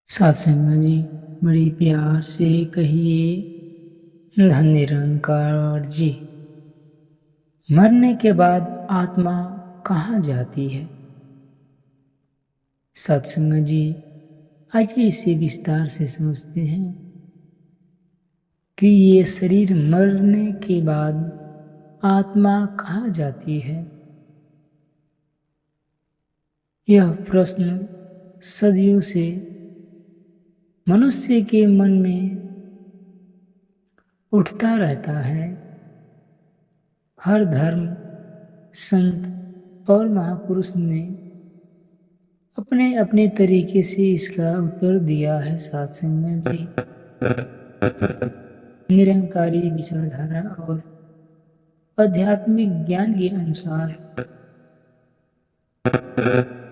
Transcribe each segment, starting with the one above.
सत्संग जी, बड़ी प्यार से कहिए, धन निरंकार जी। मरने के बाद आत्मा कहाँ जाती है? सत्संग जी, आइए इसे विस्तार से समझते हैं कि ये शरीर मरने के बाद आत्मा कहाँ जाती है। यह प्रश्न सदियों से मनुष्य के मन में उठता रहता है। हर धर्म, संत और महापुरुष ने अपने अपने तरीके से इसका उत्तर दिया है। सत्संग जी, निरंकारी विचारधारा और आध्यात्मिक ज्ञान के अनुसार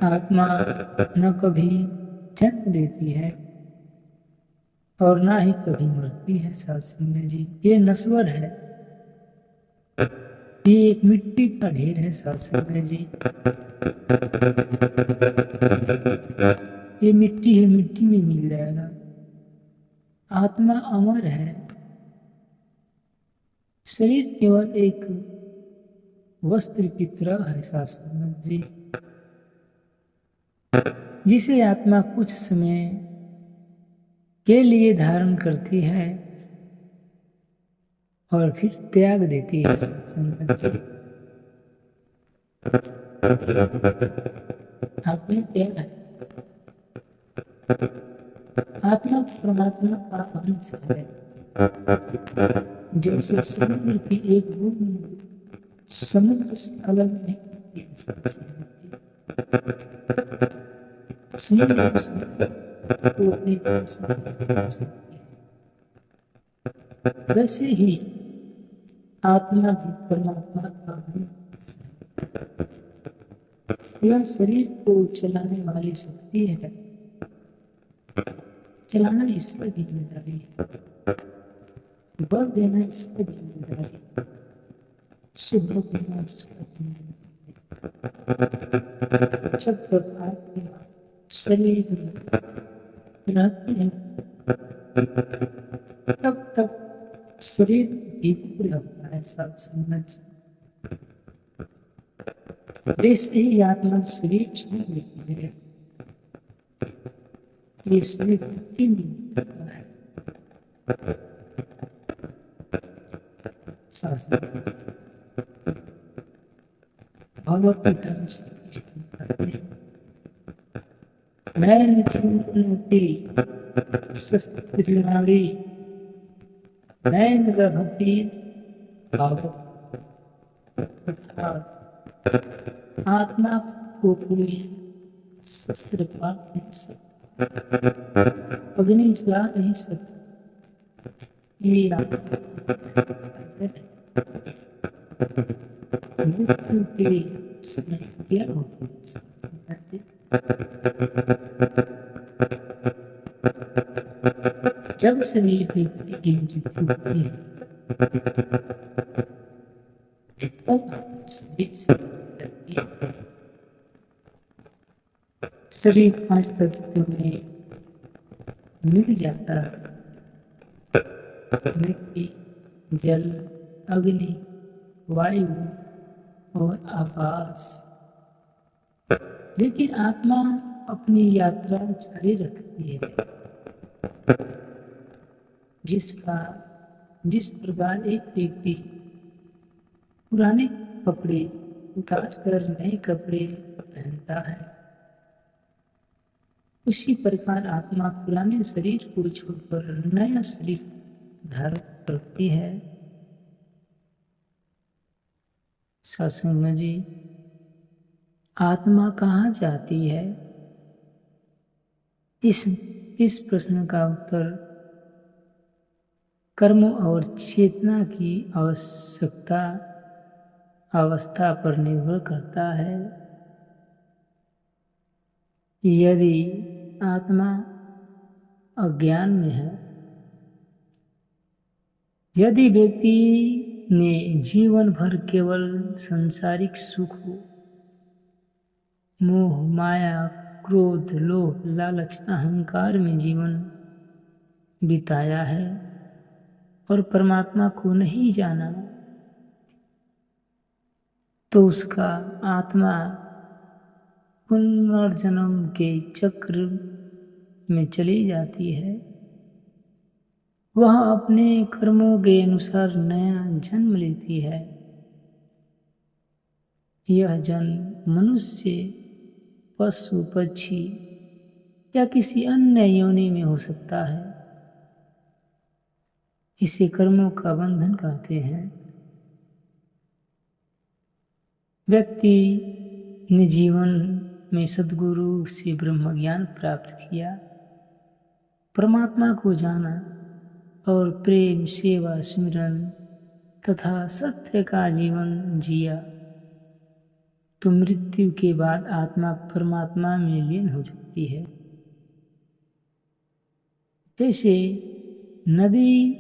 आत्मा न कभी जन्म लेती है और ना ही कभी मरती है। सत्संग जी, ये नश्वर है, ये एक मिट्टी का ढेर है। सत्संग जी, ये मिट्टी है, मिट्टी में मिल जाएगा। आत्मा अमर है, शरीर केवल एक वस्त्र की तरह है। सत्संग जी, जिसे आत्मा कुछ समय के लिए धारण करती है और फिर त्याग देती है। सत्संग जी, आपने त्याग है। आत्मा परमात्मा का अंश है। जैसे समुद्र की एक बूंद समुद्र से अलग नहीं होती है। समुद्र को अपने पास रखना चाहती है। वैसे ही आत्मा भी परमात्मा का अंश है। यह शरीर को चलाने वाली शक्ति है, चलाना इसका जिम्मेदारी है, बल देना इसका जिम्मेदारी है, शुभ देना इसका जिम्मेदारी है। जब तक आत्मा शरीर में रहती है तब तक शरीर जीवित रहता है। सत्संग जी, जैसे ही आत्मा शरीर छोड़ देती है, ये शरीर मिट्टी में मिलता है। भगवत गीता में श्री कृष्ण कहते हैं, नैन छिन्नति शस्त्रिणाड़ी नैन रभति भाव। आत्मा को कोई शस्त्र काट नहीं सकता, अग्नि जला नहीं सकता। मेरा मृत्यु के समय क्या होता है? जब शरीर व्यक्ति की मृत्यु होती है तब शरीर 5 तत्वों में मिल जाता है, मिट्टी, जल, अग्नि, वायु और आकाश। लेकिन आत्मा अपनी यात्रा जारी रखती है। जिस प्रकार एक व्यक्ति पुराने कपड़े उतार कर नए कपड़े पहनता है, उसी प्रकार आत्मा पुराने शरीर को छोड़कर नया शरीर धारण करती है। सत्संग जी, आत्मा कहाँ जाती है? इस प्रश्न का उत्तर कर्म और चेतना की अवस्था पर निर्भर करता है। यदि आत्मा अज्ञान में है, यदि व्यक्ति ने जीवन भर केवल सांसारिक सुख, मोह, माया क्रोध, लोभ, लालच, अहंकार में जीवन बिताया है और परमात्मा को नहीं जाना, तो उसका आत्मा पुनर्जन्म के चक्र में चली जाती है। वह अपने कर्मों के अनुसार नया जन्म लेती है। यह जन्म मनुष्य, पशु, पक्षी या किसी अन्य योनि में हो सकता है। इसे कर्मों का बंधन कहते हैं। व्यक्ति ने जीवन में सद्गुरु से ब्रह्म ज्ञान प्राप्त किया, परमात्मा को जाना और प्रेम, सेवा, सिमरन तथा सत्य का जीवन जिया, तो मृत्यु के बाद आत्मा परमात्मा में लीन हो जाती है। जैसे नदी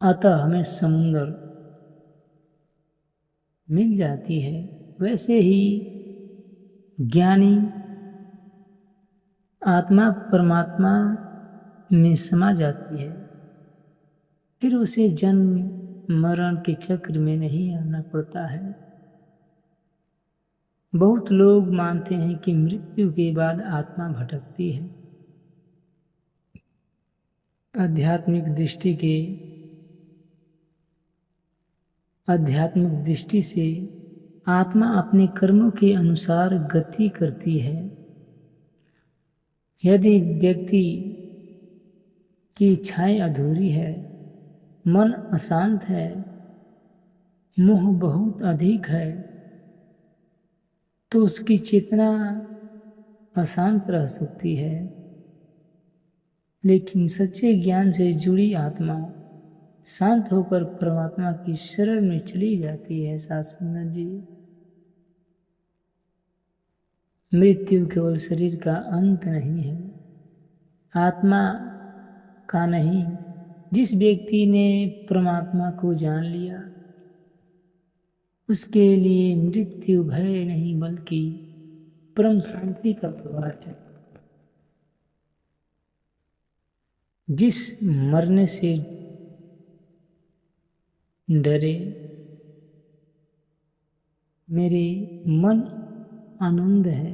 अतः हमें समुद्र मिल जाती है, वैसे ही ज्ञानी आत्मा परमात्मा में समा जाती है। फिर उसे जन्म मरण के चक्र में नहीं आना पड़ता है। बहुत लोग मानते हैं कि मृत्यु के बाद आत्मा भटकती है। आध्यात्मिक दृष्टि से आत्मा अपने कर्मों के अनुसार गति करती है। यदि व्यक्ति की इच्छाएं अधूरी है, मन अशांत है, मोह बहुत अधिक है, तो उसकी चेतना अशांत रह सकती है। लेकिन सच्चे ज्ञान से जुड़ी आत्मा शांत होकर परमात्मा की शरण में चली जाती है। साधु जी, मृत्यु केवल शरीर का अंत नहीं है, आत्मा का नहीं। जिस व्यक्ति ने परमात्मा को जान लिया, उसके लिए मृत्यु भय नहीं बल्कि परम शांति का प्रभाव है। जिस मरने से डरे, मेरे मन आनंद है,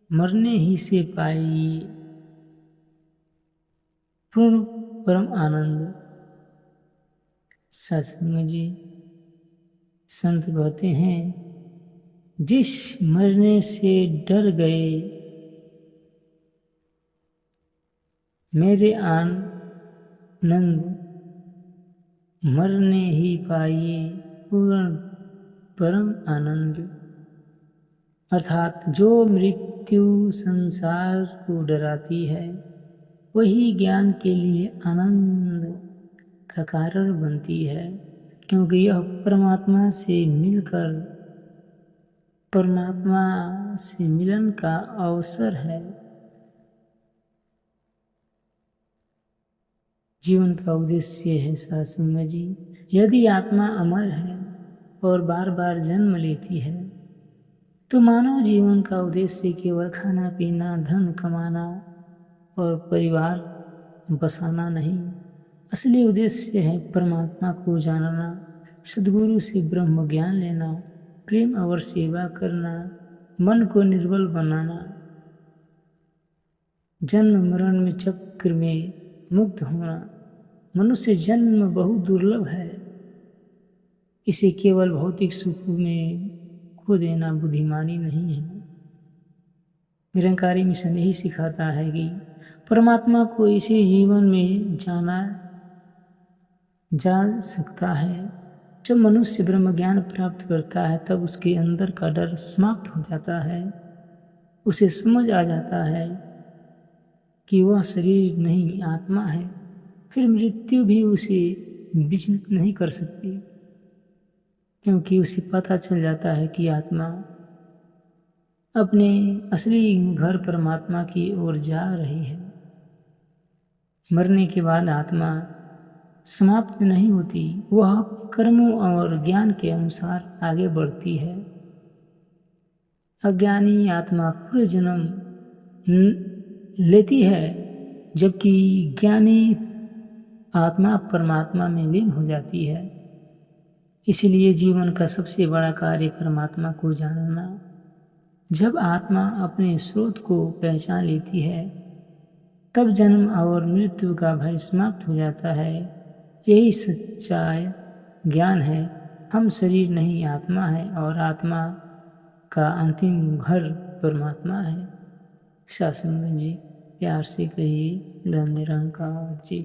मरने ही से पाई पूर्ण परम आनंद। सत्संग जी, संत कहते हैं, जिस मरने से डर गए, मेरे आनंद मरने ही पाइए पूर्ण परम आनंद। अर्थात जो मृत्यु संसार को डराती है, वही ज्ञान के लिए आनंद का कारण बनती है, क्योंकि यह परमात्मा से मिलन का अवसर है। जीवन का उद्देश्य है साधु जी। यदि आत्मा अमर है और बार बार जन्म लेती है, तो मानव जीवन का उद्देश्य केवल खाना पीना, धन कमाना और परिवार बसाना नहीं, असली उद्देश्य है परमात्मा को जानना, सद्गुरु से ब्रह्म ज्ञान लेना, प्रेम और सेवा करना, मन को निर्बल बनाना, जन्म मरण में चक्र में मुक्त होना। मनुष्य जन्म बहुत दुर्लभ है, इसे केवल भौतिक सुख में खो देना बुद्धिमानी नहीं है। निरंकारी मिशन यही सिखाता है कि परमात्मा को इसी जीवन में जाना जा सकता है। जब मनुष्य ब्रह्म ज्ञान प्राप्त करता है, तब उसके अंदर का डर समाप्त हो जाता है। उसे समझ आ जाता है कि वह शरीर नहीं, आत्मा है। फिर मृत्यु भी उसे विचलित नहीं कर सकती, क्योंकि उसे पता चल जाता है कि आत्मा अपने असली घर परमात्मा की ओर जा रही है। मरने के बाद आत्मा समाप्त नहीं होती, वह कर्मों और ज्ञान के अनुसार आगे बढ़ती है। अज्ञानी आत्मा पूरे जन्म लेती है, जबकि ज्ञानी आत्मा परमात्मा में लीन हो जाती है। इसलिए जीवन का सबसे बड़ा कार्य परमात्मा को जानना। जब आत्मा अपने स्रोत को पहचान लेती है, तब जन्म और मृत्यु का भय समाप्त हो जाता है। यही सच्चा ज्ञान है। हम शरीर नहीं आत्मा है, और आत्मा का अंतिम घर परमात्मा है। शासन जी प्यार से कहिए, धन निरंकार जी।